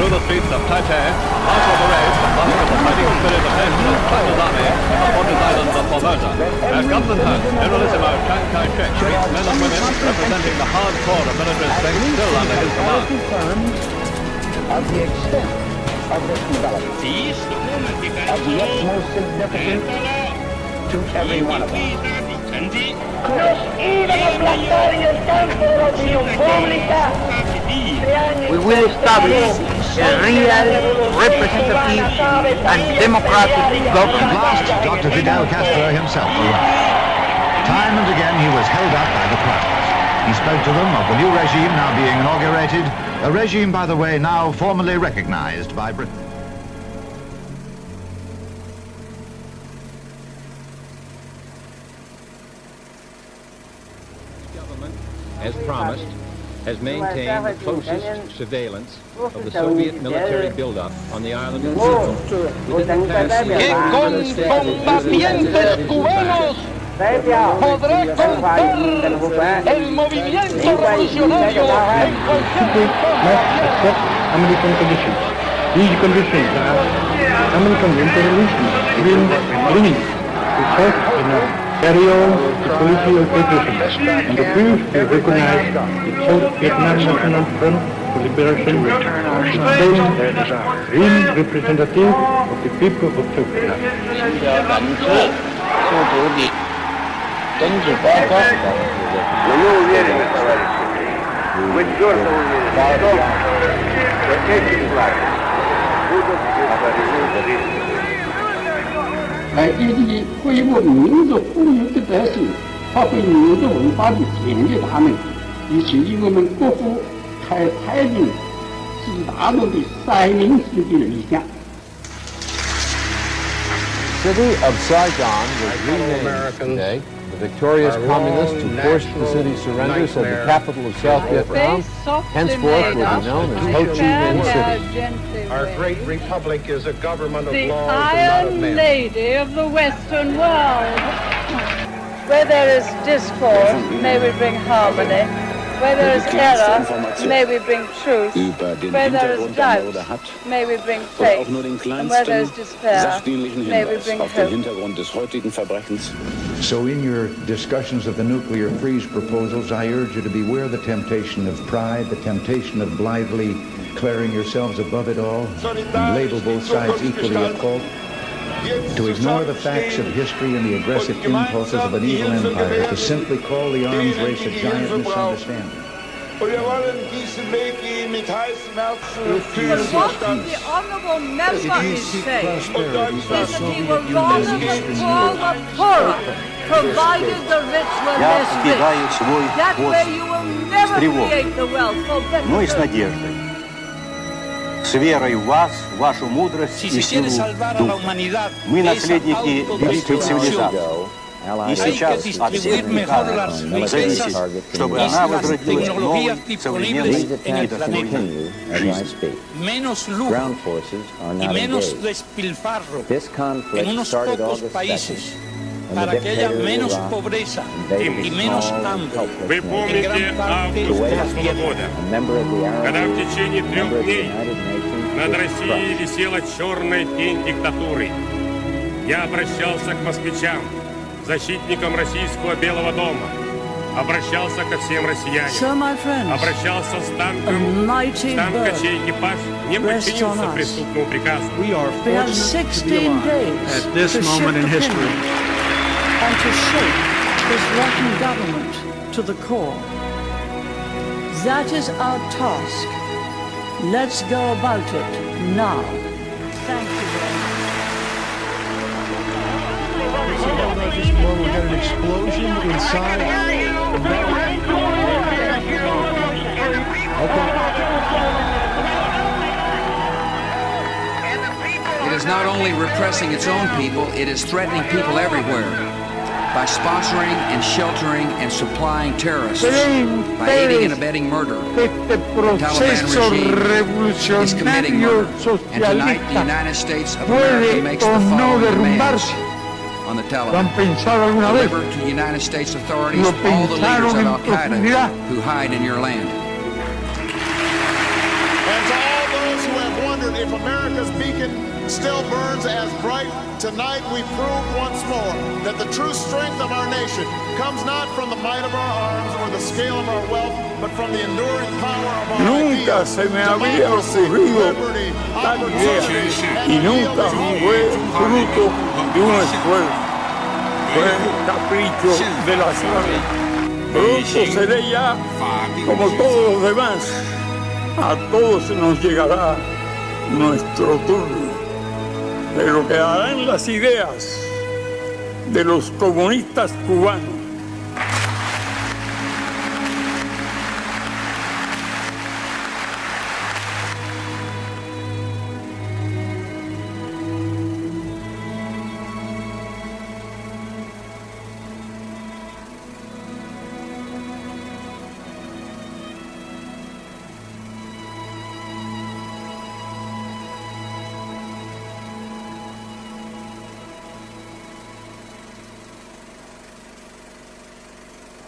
through the streets of Taipei, marshal parades combined with the fighting spirit of Nationalist People's Army on the Fortress Islands of Formosa. At Government House, Generalissimo Chiang Kai-shek greets men and women representing the hard core of military strength still under his command. Of the extent of this development, of the utmost significance to every one of us. We will establish a real, representative and democratic government. Last, Dr. Fidel Castro himself arrived. Time and again he was held up by the crowds. He spoke to them of the new regime now being inaugurated, a regime, by the way, now formally recognized by Britain. Government, as promised, has maintained the closest surveillance of the Soviet military buildup on the island of Cuba. Within the past year, podré contar el movimiento revolucionario en cualquier American conditions. These conditions are American imperialism bringing itself in a carry-on to political patriotism and refuse to recognize the South Vietnam National Front for Liberation as the real representative of the people of South Vietnam. 政治报告。Но мы уверены, товарищи, мы твердо уверены в том, что эти флаги будут удовлетворены зрителям. 来积极恢复民族富裕的德性，发挥民族文化的潜力大能，以实现我们国父开太平治大陆的三民主义理想。 City of Saigon was renamed today. The victorious communists who forced the city's surrender said the capital of South Vietnam henceforth will be known as Ho Chi Minh City. Our great republic is a government of laws and not of men. The Iron Lady of the Western world. Where there is discord, may we bring harmony. Where there is error, may we bring truth. Where there is doubt, may we bring faith. And where there is despair, may we bring hope. So in your discussions of the nuclear freeze proposals, I urge you to beware the temptation of pride, the temptation of blithely declaring yourselves above it all, and label both sides equally at fault, to ignore the facts of history and the aggressive impulses of an evil empire, to simply call the arms race a giant misunderstanding. But what the honourable member is saying is that he will rather withdraw the poorer, provided the rich were less rich. That way you will never create the wealth for better. С верой в вас, в вашу мудрость и силу духа. Мы наследники великой цивилизации. И сейчас от всех никак зависит, чтобы она возродилась в новой, современной и достойной жизни. Menos lujo y menos despilfarro en unos pocos países para que haya menos pobreza y menos hambre. Вы помните август прошлого года, когда в течение 3 дней над Россией висела черная тень диктатуры. Я обращался к москвичам, защитникам российского Белого дома, обращался ко всем россиянам, обращался с танком, танка, чей экипаж не подчинился преступному приказу. We have 16 days at this moment in history and to shake this rotten government to the core. That is our task. Let's go about it now. Thank you very much. Just more, we got an explosion inside. It is not only repressing its own people, it is threatening people everywhere by sponsoring and sheltering and supplying terrorists, by aiding and abetting murder. The Taliban regime is committing murder, and tonight the United States of America makes the following demands on the Taliban. Deliver to the United States authorities all the leaders of Al-Qaeda who hide in your land. And to all those who have America's beacon still burns as bright, tonight we prove once more that the true strength of our nation comes not from the might of our arms or the scale of our wealth, but from the enduring power of our Nunca se me había ocurrido tal idea y nunca fue fruto de un esfuerzo. Fue capricho de la suerte. Pronto seré ya como todos los demás. A todos nos llegará nuestro turno. Pero quedarán las ideas de los comunistas cubanos